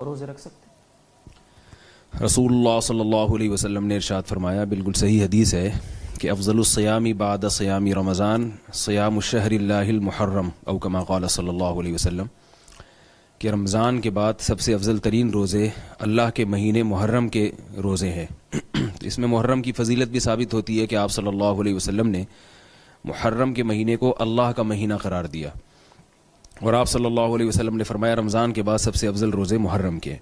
روزے رکھ سکتے ہیں؟ رسول اللہ صلی اللہ علیہ وسلم نے ارشاد فرمایا، بالکل صحیح حدیث ہے کہ افضل الصیام بعد صیام رمضان صیام الشہر اللہ المحرم او کما قال صلی اللہ علیہ وسلم، کہ رمضان کے بعد سب سے افضل ترین روزے اللہ کے مہینے محرم کے روزے ہیں۔ اس میں محرم کی فضیلت بھی ثابت ہوتی ہے کہ آپ صلی اللہ علیہ وسلم نے محرم کے مہینے کو اللہ کا مہینہ قرار دیا، اور آپ صلی اللہ علیہ وسلم نے فرمایا رمضان کے بعد سب سے افضل روزے محرم کے۔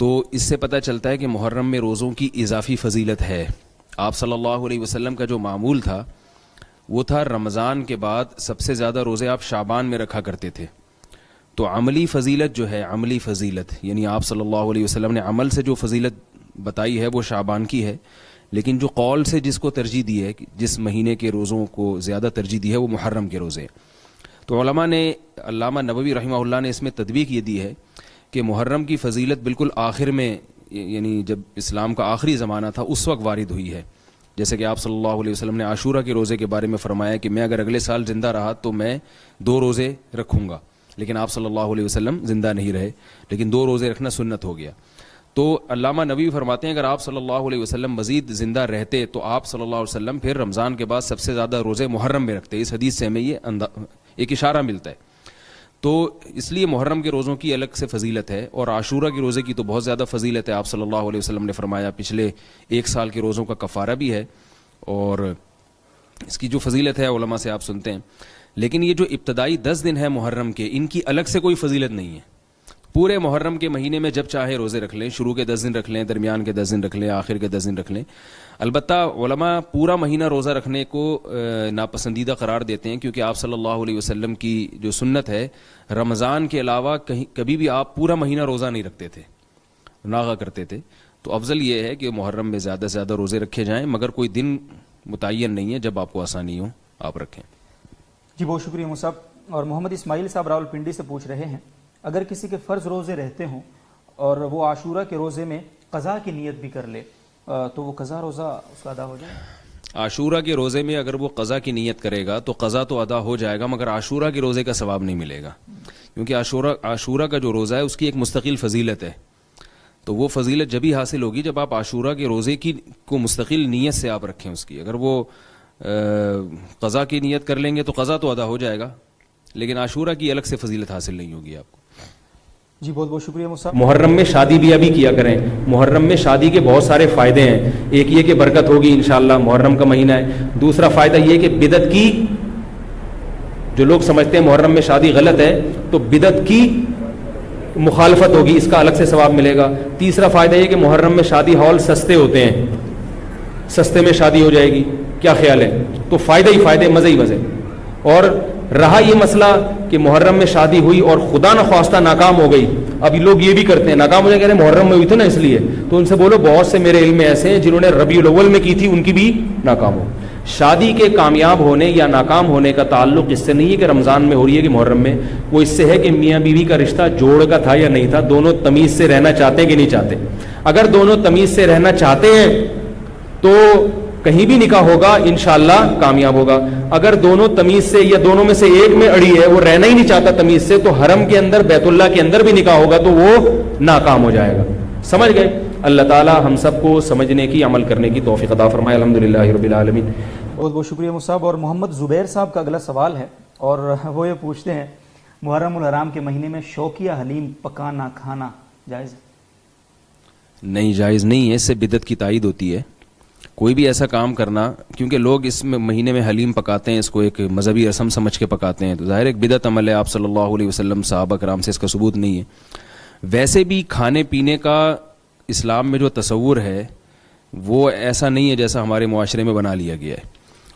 تو اس سے پتہ چلتا ہے کہ محرم میں روزوں کی اضافی فضیلت ہے۔ آپ صلی اللہ علیہ وسلم کا جو معمول تھا وہ تھا رمضان کے بعد سب سے زیادہ روزے آپ شعبان میں رکھا کرتے تھے۔ تو عملی فضیلت جو ہے، عملی فضیلت یعنی آپ صلی اللہ علیہ وسلم نے عمل سے جو فضیلت بتائی ہے وہ شعبان کی ہے، لیکن جو قول سے جس کو ترجیح دی ہے، جس مہینے کے روزوں کو زیادہ ترجیح دی ہے، وہ محرم کے روزے۔ تو علماء نے، علامہ نووی رحمہ اللہ نے اس میں تطبیق یہ دی ہے کہ محرم کی فضیلت بالکل آخر میں، یعنی جب اسلام کا آخری زمانہ تھا اس وقت وارد ہوئی ہے۔ جیسے کہ آپ صلی اللہ علیہ وسلم نے عاشورہ کے روزے کے بارے میں فرمایا کہ میں اگر اگلے سال زندہ رہا تو میں 2 روزے رکھوں گا، لیکن آپ صلی اللہ علیہ وسلم زندہ نہیں رہے، لیکن 2 روزے رکھنا سنت ہو گیا۔ تو علامہ نبوی فرماتے ہیں اگر آپ صلی اللہ علیہ وسلم مزید زندہ رہتے تو آپ صلی اللہ علیہ وسلم پھر رمضان کے بعد سب سے زیادہ روزے محرم میں رکھتے۔ اس حدیث سے ہمیں یہ ایک اشارہ ملتا ہے۔ تو اس لیے محرم کے روزوں کی الگ سے فضیلت ہے، اور عاشورہ کے روزے کی تو بہت زیادہ فضیلت ہے۔ آپ صلی اللہ علیہ وسلم نے فرمایا پچھلے 1 سال کے روزوں کا کفارہ بھی ہے، اور اس کی جو فضیلت ہے علماء سے آپ سنتے ہیں۔ لیکن یہ جو ابتدائی 10 دن ہے محرم کے، ان کی الگ سے کوئی فضیلت نہیں ہے۔ پورے محرم کے مہینے میں جب چاہے روزے رکھ لیں، شروع کے 10 دن رکھ لیں، درمیان کے 10 دن رکھ لیں، آخر کے 10 دن رکھ لیں۔ البتہ علماء پورا مہینہ روزہ رکھنے کو ناپسندیدہ قرار دیتے ہیں، کیونکہ آپ صلی اللہ علیہ وسلم کی جو سنت ہے، رمضان کے علاوہ کبھی بھی آپ پورا مہینہ روزہ نہیں رکھتے تھے، ناغہ کرتے تھے۔ تو افضل یہ ہے کہ محرم میں زیادہ سے زیادہ روزے رکھے جائیں، مگر کوئی دن متعین نہیں ہے، جب آپ کو آسانی ہو آپ رکھیں۔ جی بہت شکریہ مصعب۔ اور محمد اسماعیل صاحب راولپنڈی سے پوچھ رہے ہیں، اگر کسی کے فرض روزے رہتے ہوں اور وہ عاشورہ کے روزے میں قضا کی نیت بھی کر لے تو وہ قضا روزہ اس کا ادا ہو جائے؟ عاشورہ کے روزے میں اگر وہ قضا کی نیت کرے گا تو قضا تو ادا ہو جائے گا، مگر عاشورہ کے روزے کا ثواب نہیں ملے گا، کیونکہ عاشورہ کا جو روزہ ہے اس کی ایک مستقل فضیلت ہے۔ تو وہ فضیلت جبھی حاصل ہوگی جب آپ عاشورہ کے روزے کی کو مستقل نیت سے آپ رکھیں اس کی۔ اگر وہ قضا کی نیت کر لیں گے تو قضا تو ادا ہو جائے گا، لیکن عاشورہ کی الگ سے فضیلت حاصل نہیں ہوگی آپ کو۔ جی بہت بہت شکریہ مصعب۔ محرم میں شادی بھی ابھی کیا کریں۔ محرم میں شادی کے بہت سارے فائدے ہیں۔ ایک یہ کہ برکت ہوگی انشاءاللہ، محرم کا مہینہ ہے۔ دوسرا فائدہ یہ کہ بدعت کی، جو لوگ سمجھتے ہیں محرم میں شادی غلط ہے تو بدعت کی مخالفت ہوگی، اس کا الگ سے ثواب ملے گا۔ تیسرا فائدہ یہ کہ محرم میں شادی ہال سستے ہوتے ہیں، سستے میں شادی ہو جائے گی۔ کیا خیال ہے؟ تو فائدے ہی فائدے، مزے ہی مزے۔ اور رہا یہ مسئلہ کہ محرم میں شادی ہوئی اور خدا نخواستہ ناکام ہو گئی، ابھی لوگ یہ بھی کرتے ہیں، ناکام ہو جائے، کہہ رہے ہیں محرم میں ہوئی تھی نا اس لیے، تو ان سے بولو بہت سے میرے علم میں ایسے ہیں جنہوں نے ربیع الاول میں کی تھی، ان کی بھی ناکام ہو۔ شادی کے کامیاب ہونے یا ناکام ہونے کا تعلق اس سے نہیں ہے کہ رمضان میں ہو رہی ہے کہ محرم میں، وہ اس سے ہے کہ میاں بیوی کا رشتہ جوڑ کا تھا یا نہیں تھا، دونوں تمیز سے رہنا چاہتے ہیں کہ نہیں چاہتے۔ اگر دونوں تمیز سے رہنا چاہتے ہیں تو کہیں بھی نکاح ہوگا انشاءاللہ کامیاب ہوگا۔ اگر دونوں تمیز سے یا دونوں میں سے ایک میں اڑی ہے، وہ رہنا ہی نہیں چاہتا تمیز سے، تو حرم کے اندر بیت اللہ کے اندر بھی نکاح ہوگا تو وہ ناکام ہو جائے گا۔ سمجھ گئے؟ اللہ تعالی ہم سب کو سمجھنے کی، عمل کرنے کی توفیق عطا فرمائے۔ الحمدللہ رب العالمین۔ بہت بہت شکریہ مصعب۔ اور محمد زبیر صاحب کا اگلا سوال ہے، اور وہ یہ پوچھتے ہیں محرم الحرام کے مہینے میں شوقیہ حلیم پکانا کھانا جائز ہے؟ نہیں، جائز نہیں ہے، اس سے بدعت کی تائید ہوتی ہے۔ کوئی بھی ایسا کام کرنا، کیونکہ لوگ اس مہینے میں حلیم پکاتے ہیں، اس کو ایک مذہبی رسم سمجھ کے پکاتے ہیں، تو ظاہر ایک بدعت عمل ہے۔ آپ صلی اللہ علیہ وسلم، صحابہ کرام سے اس کا ثبوت نہیں ہے۔ ویسے بھی کھانے پینے کا اسلام میں جو تصور ہے وہ ایسا نہیں ہے جیسا ہمارے معاشرے میں بنا لیا گیا ہے۔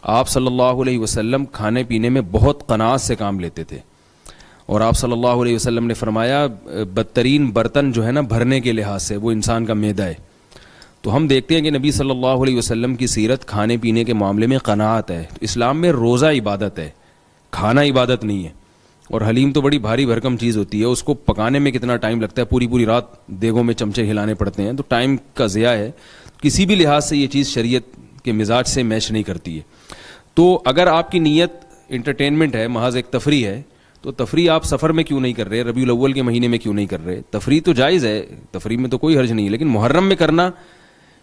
آپ صلی اللہ علیہ وسلم کھانے پینے میں بہت قناعت سے کام لیتے تھے، اور آپ صلی اللہ علیہ وسلم نے فرمایا بدترین برتن جو ہے نا بھرنے کے لحاظ سے، وہ انسان کا معدہ ہے۔ تو ہم دیکھتے ہیں کہ نبی صلی اللہ علیہ وسلم کی سیرت کھانے پینے کے معاملے میں قناعت ہے۔ تو اسلام میں روزہ عبادت ہے، کھانا عبادت نہیں ہے۔ اور حلیم تو بڑی بھاری بھرکم چیز ہوتی ہے، اس کو پکانے میں کتنا ٹائم لگتا ہے، پوری رات دیگوں میں چمچے ہلانے پڑتے ہیں، تو ٹائم کا ضیاع ہے۔ کسی بھی لحاظ سے یہ چیز شریعت کے مزاج سے میچ نہیں کرتی ہے۔ تو اگر آپ کی نیت انٹرٹینمنٹ ہے، محض ایک تفریح ہے، تو تفریح آپ سفر میں کیوں نہیں کر رہے, ربیع الاول کے مہینے میں کیوں نہیں کر رہے؟ تفریح تو جائز ہے, تفریح میں تو کوئی حرج نہیں ہے, لیکن محرم میں کرنا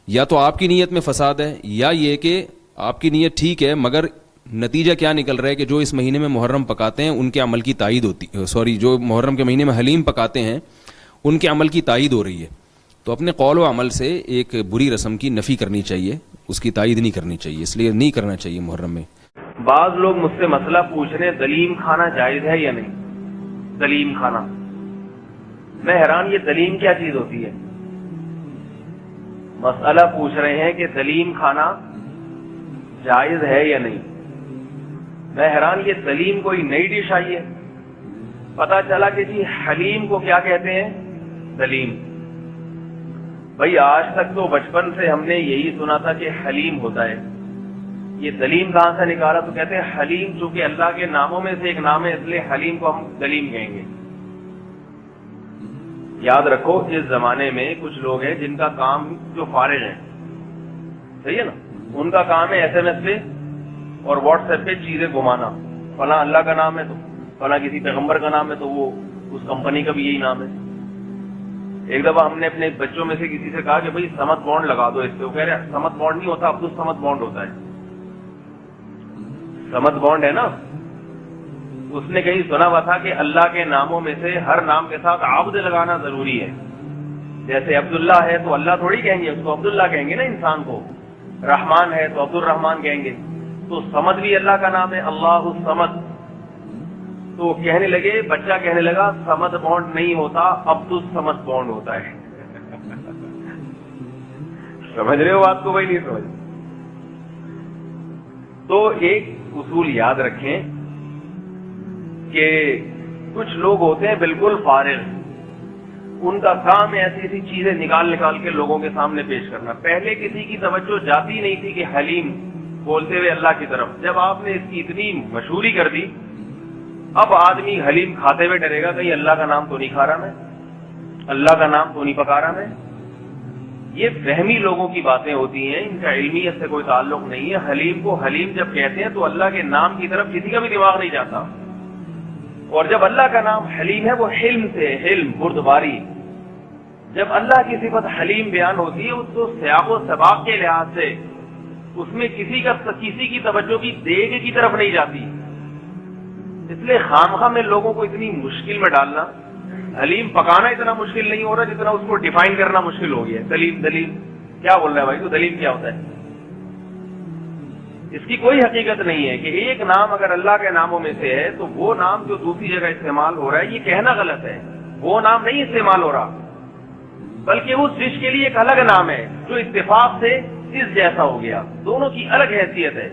یا تو آپ کی نیت میں فساد ہے, یا یہ کہ آپ کی نیت ٹھیک ہے مگر نتیجہ کیا نکل رہا ہے کہ جو اس مہینے میں محرم پکاتے ہیں ان کے عمل کی تائید ہوتی, جو محرم کے مہینے میں حلیم پکاتے ہیں ان کے عمل کی تائید ہو رہی ہے. تو اپنے قول و عمل سے ایک بری رسم کی نفی کرنی چاہیے, اس کی تائید نہیں کرنی چاہیے, اس لیے نہیں کرنا چاہیے محرم میں. بعض لوگ مجھ سے مسئلہ پوچھ رہے ہیں دلیم کھانا جائز ہے یا نہیں. دلیم کھانا, میں حیران یہ دلیم کیا چیز ہوتی ہے. مسئلہ پوچھ رہے ہیں کہ دلیم کھانا جائز ہے یا نہیں. میں حیران, یہ دلیم کوئی نئی ڈش آئی ہے. پتا چلا کہ جی حلیم کو کیا کہتے ہیں, دلیم. بھائی آج تک تو بچپن سے ہم نے یہی سنا تھا کہ حلیم ہوتا ہے, یہ دلیم کہاں سے نکالا؟ تو کہتے ہیں حلیم چونکہ اللہ کے ناموں میں سے ایک نام ہے اس لیے حلیم کو ہم دلیم کہیں گے. یاد رکھو اس زمانے میں کچھ لوگ ہیں جن کا کام جو فارغ ہیں, صحیح ہے نا, ان کا کام ہے ایس ایم ایس پہ اور واٹس ایپ پہ چیزیں گھمانا, فلاں اللہ کا نام ہے تو فلاں کسی پیغمبر کا نام ہے تو وہ اس کمپنی کا بھی یہی نام ہے. ایک دفعہ ہم نے اپنے بچوں میں سے کسی سے کہا کہ بھائی سمت بانڈ لگا دو اس پہ. وہ کہہ رہے سمت بانڈ نہیں ہوتا, عبد الصمد بانڈ ہوتا ہے. سمت بانڈ ہے نا, اس نے کہیں سنا ہوا تھا کہ اللہ کے ناموں میں سے ہر نام کے ساتھ عبد لگانا ضروری ہے. جیسے عبداللہ ہے تو اللہ تھوڑی کہیں گے, اس کو عبداللہ کہیں گے نا انسان کو. رحمان ہے تو عبد الرحمان کہیں گے. تو سمد بھی اللہ کا نام ہے, اللہ الصمد. تو کہنے لگے, بچہ کہنے لگا سمد بانڈ نہیں ہوتا, عبد الصمد بانڈ ہوتا ہے. سمجھ رہے ہو بات کو؟ بھائی نہیں سمجھ. تو ایک اصول یاد رکھیں کہ کچھ لوگ ہوتے ہیں بالکل فارغ, ان کا کام ہے ایسی ایسی چیزیں نکال کے لوگوں کے سامنے پیش کرنا. پہلے کسی کی توجہ جاتی نہیں تھی کہ حلیم بولتے ہوئے اللہ کی طرف. جب آپ نے اس کی اتنی مشہوری کر دی, اب آدمی حلیم کھاتے ہوئے ڈرے گا کہیں اللہ کا نام تو نہیں کھا رہا میں, اللہ کا نام تو نہیں پکا رہا میں. یہ فہمی لوگوں کی باتیں ہوتی ہیں, ان کا علمیت سے کوئی تعلق نہیں ہے. حلیم کو حلیم جب کہتے ہیں تو اللہ کے نام کی طرف کسی کا بھی دماغ نہیں جاتا. اور جب اللہ کا نام حلیم ہے وہ حلم سے, حلم بردباری. جب اللہ کی صفت حلیم بیان ہوتی ہے تو سیاق و سباق کے لحاظ سے اس میں کسی کی توجہ کی دیگ کی طرف نہیں جاتی. اس لیے خامخواہ میں لوگوں کو اتنی مشکل میں ڈالنا. حلیم پکانا اتنا مشکل نہیں ہو رہا جتنا اس کو ڈیفائن کرنا مشکل ہو گیا. دلیم کیا بول رہا ہے بھائی, تو دلیم کیا ہوتا ہے؟ اس کی کوئی حقیقت نہیں ہے کہ ایک نام اگر اللہ کے ناموں میں سے ہے تو وہ نام جو دوسری جگہ استعمال ہو رہا ہے یہ کہنا غلط ہے. وہ نام نہیں استعمال ہو رہا, بلکہ اس ڈش کے لیے ایک الگ نام ہے جو اتفاق سے اس جیسا ہو گیا. دونوں کی الگ حیثیت ہے.